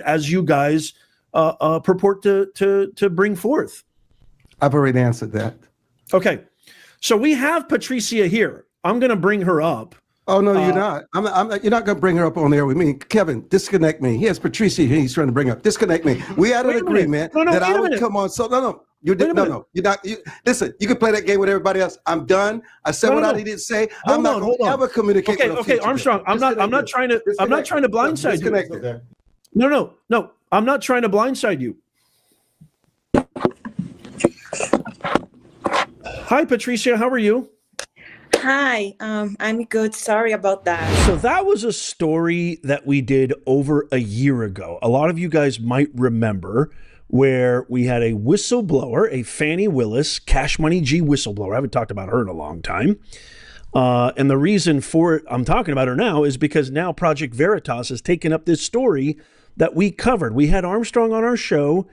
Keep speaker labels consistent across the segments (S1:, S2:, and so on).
S1: as you guys purport to bring forth?
S2: I've already answered that.
S1: Okay. So we have Patricia here. I'm going to bring her up.
S2: Oh, no, you're not. You're not going to bring her up on there with me. Kevin, disconnect me. He has Patricia here he's trying to bring up. Disconnect me. We had an agreement that I would come on. So, no. You're not. Listen, you can play that game with everybody else. I'm done. I said what I needed to say. I'm not going to ever communicate with
S1: Okay, Armstrong, I'm not trying to blindside you. No. I'm not trying to blindside you. Hi, Patricia. How are you?
S3: Hi, I'm good. Sorry about that.
S1: So that was a story that we did over a year ago. A lot of you guys might remember where we had a whistleblower, a Fani Willis, Cash Money G whistleblower. I haven't talked about her in a long time. And the reason for it, I'm talking about her now, is because now Project Veritas has taken up this story that we covered. We had Armstrong on our show,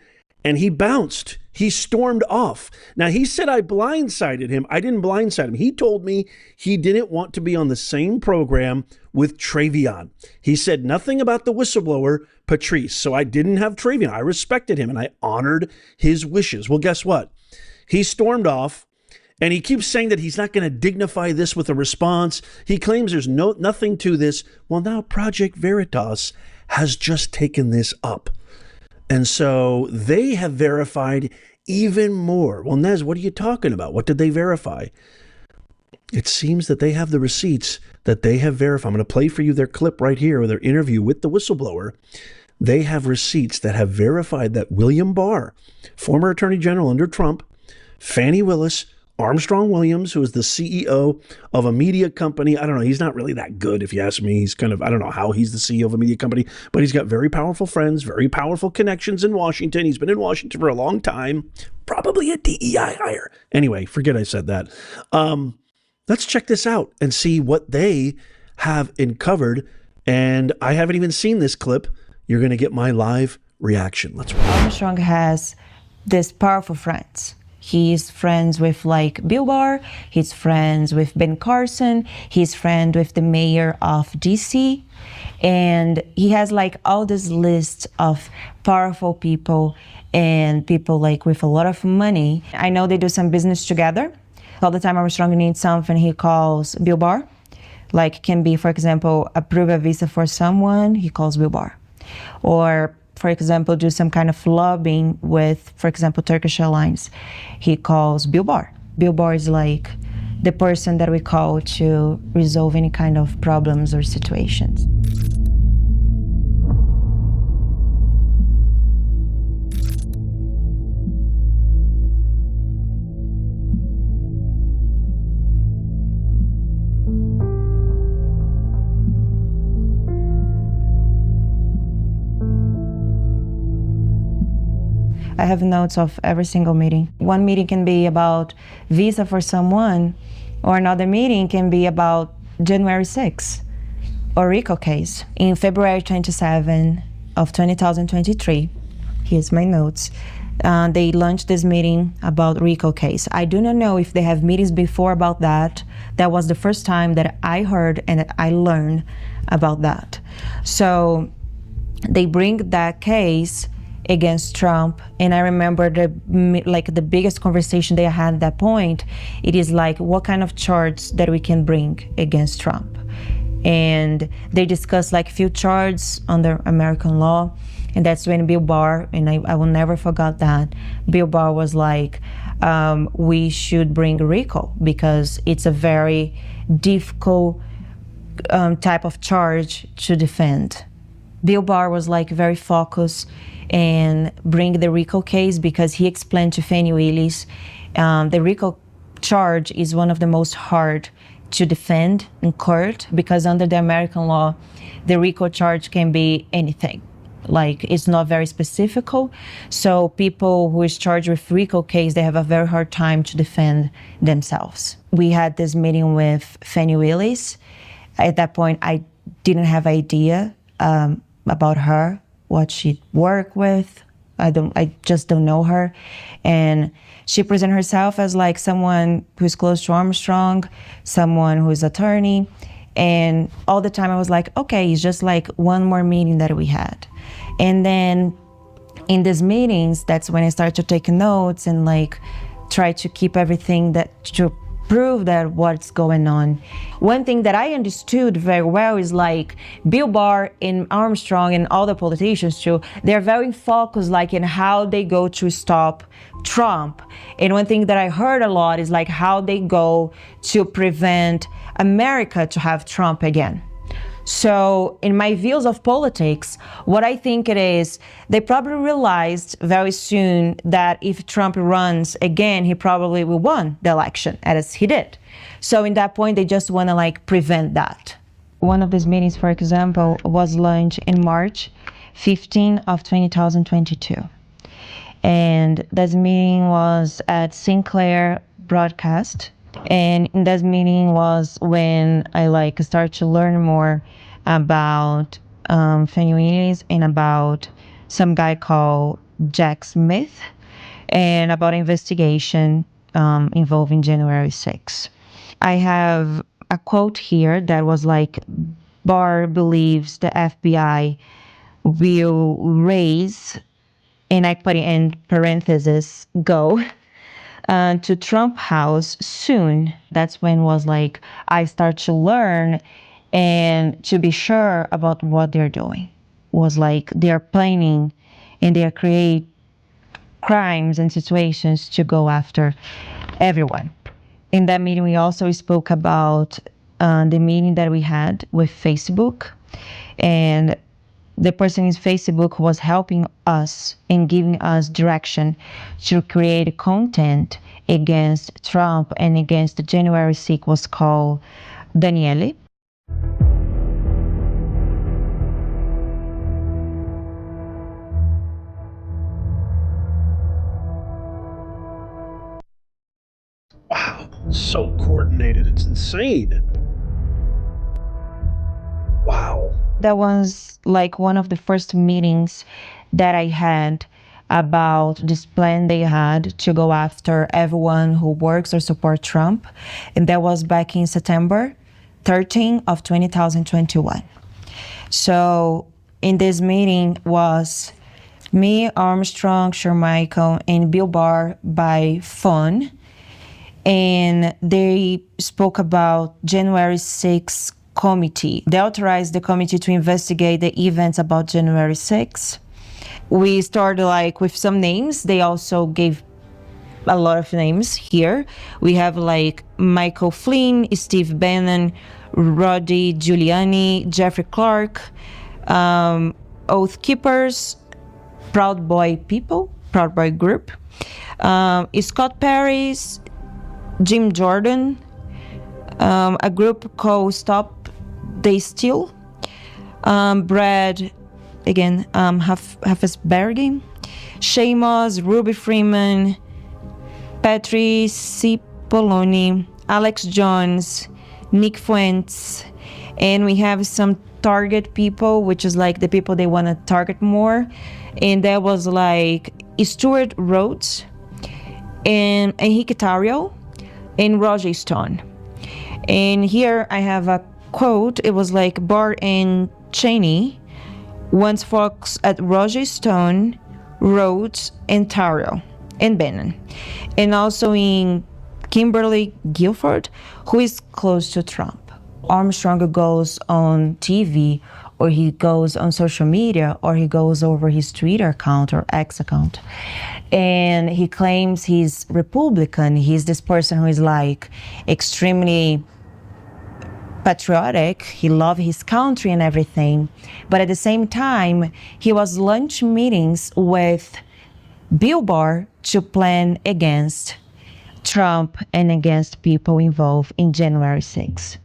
S1: and he bounced. He stormed off. Now, he said I blindsided him. I didn't blindside him. He told me he didn't want to be on the same program with Travion. He said nothing about the whistleblower, Patrice. So I didn't have Travion. I respected him, and I honored his wishes. Well, guess what? He stormed off, and he keeps saying that he's not going to dignify this with a response. He claims there's nothing to this. Well, now Project Veritas has just taken this up. And so they have verified even more. Well, Nez, what are you talking about? What did they verify? It seems that they have the receipts that they have verified. I'm going to play for you their clip right here with their interview with the whistleblower. They have receipts that have verified that William Barr, former Attorney General under Trump, Fani Willis, Armstrong Williams, who is the CEO of a media company. I don't know. He's not really that good, if you ask me. He's kind of, I don't know how he's the CEO of a media company, but he's got very powerful friends, very powerful connections in Washington. He's been in Washington for a long time, probably a DEI hire. Anyway, forget I said that. Let's check this out and see what they have uncovered. And I haven't even seen this clip. You're going to get my live reaction. Let's watch.
S4: Armstrong has these powerful friends. He's friends with like Bill Barr, he's friends with Ben Carson, he's friend with the mayor of DC, and he has like all this list of powerful people and people like with a lot of money. I know they do some business together. All the time Armstrong needs something, he calls Bill Barr. Like can be, for example, approve a visa for someone, he calls Bill Barr. Or for example, do some kind of lobbying with, for example, Turkish Airlines, he calls Bill Barr. Bill Barr is like the person that we call to resolve any kind of problems or situations. I have notes of every single meeting. One meeting can be about visa for someone, or another meeting can be about January 6th or RICO case. In February 27 of 2023, here's my notes, they launched this meeting about RICO case. I do not know if they have meetings before about that. That was the first time that I heard and that I learned about that. So they bring that case against Trump, and I remember the biggest conversation they had at that point, it is like, what kind of charge that we can bring against Trump? And they discussed like few charges under American law, and that's when Bill Barr, and I will never forget that, Bill Barr was like, we should bring RICO because it's a very difficult type of charge to defend. Bill Barr was like very focused and bring the RICO case because he explained to Fani Willis the RICO charge is one of the most hard to defend in court because under the American law, the RICO charge can be anything. Like it's not very specific. So people who is charged with RICO case, they have a very hard time to defend themselves. We had this meeting with Fani Willis. At that point, I didn't have idea about her, what she worked with. I just don't know her. And she presented herself as like someone who's close to Armstrong, someone who's attorney, And all the time I was like, okay, it's just like one more meeting that we had. And then in these meetings, that's when I started to take notes and like try to keep everything that to prove that what's going on. One thing that I understood very well is like Bill Barr and Armstrong and all the politicians too, they're very focused like in how they go to stop Trump. And one thing that I heard a lot is like how they go to prevent America to have Trump again. So in my views of politics, what I think it is, they probably realized very soon that if Trump runs again, he probably will win the election, as he did. So in that point, they just want to like prevent that. One of these meetings, for example, was launched in March 15 of 2022. And this meeting was at Sinclair Broadcast. And in this meeting was when I like started to learn more about Fani Willis and about some guy called Jack Smith and about investigation involving January 6th. I have a quote here that was like, Barr believes the FBI will raise, and I put it in parentheses, go to Trump House soon. That's when was like I start to learn and to be sure about what they're doing. Was like they're planning and they create crimes and situations to go after everyone. In that meeting, we also spoke about the meeting that we had with Facebook, and the person in Facebook was helping us and giving us direction to create content against Trump and against the January 6th was called Daniele.
S1: Wow, so coordinated. It's insane. Wow.
S4: That was like one of the first meetings that I had about this plan they had to go after everyone who works or support Trump. And that was back in September 13 of 2021. So in this meeting was me, Armstrong, Shermichael, and Bill Barr by phone. And they spoke about January 6th committee. They authorized the committee to investigate the events about January 6th. We started like with some names. They also gave a lot of names here. We have like Michael Flynn, Steve Bannon, Rudy Giuliani, Jeffrey Clark, Oath Keepers, Proud Boy People, Proud Boy Group, Scott Perry's, Jim Jordan, a group called Stop They Steal, Brad, again, Hafesbergi, Seamus, Ruby Freeman, Patrice Cipollone, Alex Jones, Nick Fuentes, and we have some target people, which is like the people they want to target more. And that was like Stuart Rhodes and Enrique Tarrio and Roger Stone. And here I have a quote. It was like Barr and Cheney once focused at Roger Stone, Rhodes, and Tarrio, and Bannon. And also in Kimberly Guilford, who is close to Trump. Armstrong goes on TV, or he goes on social media, or he goes over his Twitter account or X account, and he claims he's Republican. He's this person who is like extremely patriotic. He loves his country and everything. But at the same time, he was lunch meetings with Bill Barr to plan against Trump and against people involved in January 6th.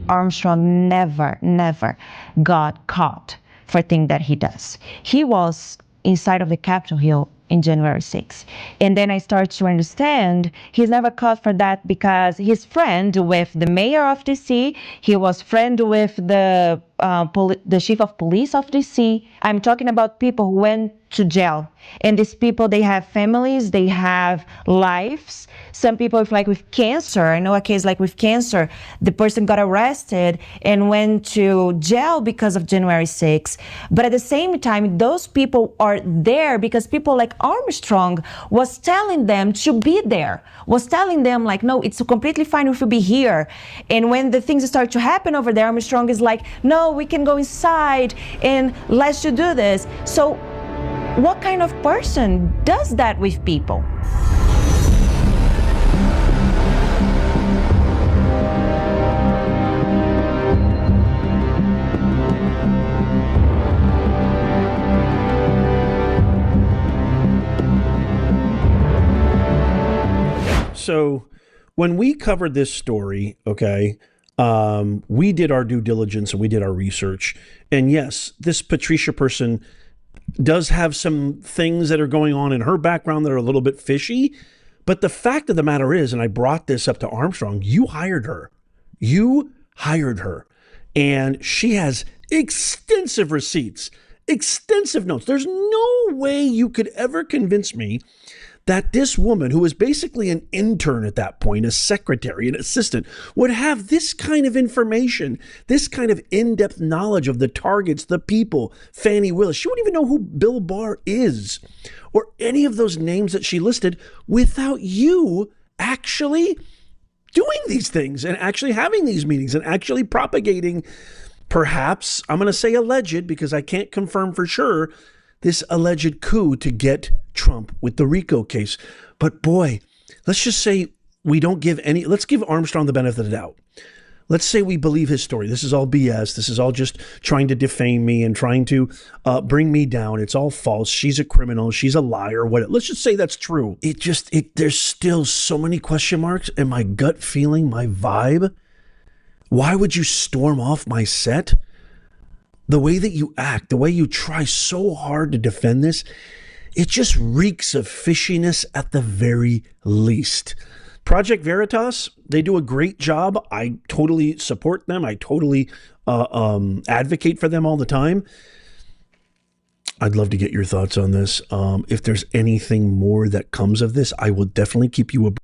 S4: Armstrong never got caught for things that he does. He was inside of the Capitol Hill in January 6th. And then I start to understand he's never caught for that because he's friend with the mayor of DC. He was friend with the chief of police of DC. I'm talking about people who went to jail. And these people, they have families, they have lives. Some people with cancer. I know a case like with cancer. The person got arrested and went to jail because of January 6th. But at the same time, those people are there because people like Armstrong was telling them to be there, was telling them like, no, it's completely fine if you be here. And when the things start to happen over there, Armstrong is like, no, we can go inside and let's you do this. So what kind of person does that with people?
S1: So when we covered this story, okay, we did our due diligence and we did our research. And yes, this Patricia person does have some things that are going on in her background that are a little bit fishy. But the fact of the matter is, and I brought this up to Armstrong, you hired her. You hired her. And she has extensive receipts, extensive notes. There's no way you could ever convince me that this woman, who was basically an intern at that point, a secretary, an assistant, would have this kind of information, this kind of in-depth knowledge of the targets, the people, Fani Willis. She wouldn't even know who Bill Barr is or any of those names that she listed without you actually doing these things and actually having these meetings and actually propagating, perhaps, I'm going to say alleged because I can't confirm for sure, this alleged coup to get Trump with the RICO case. But boy, let's just say we don't give any, let's give Armstrong the benefit of the doubt. Let's say we believe his story. This is all BS. This is all just trying to defame me and trying to bring me down. It's all false. She's a criminal. She's a liar. What? Let's just say that's true. There's still so many question marks and my gut feeling, my vibe. Why would you storm off my set? The way that you act, the way you try so hard to defend this, it just reeks of fishiness at the very least. Project Veritas, they do a great job. I totally support them. I totally advocate for them all the time. I'd love to get your thoughts on this. If there's anything more that comes of this, I will definitely keep you abreast.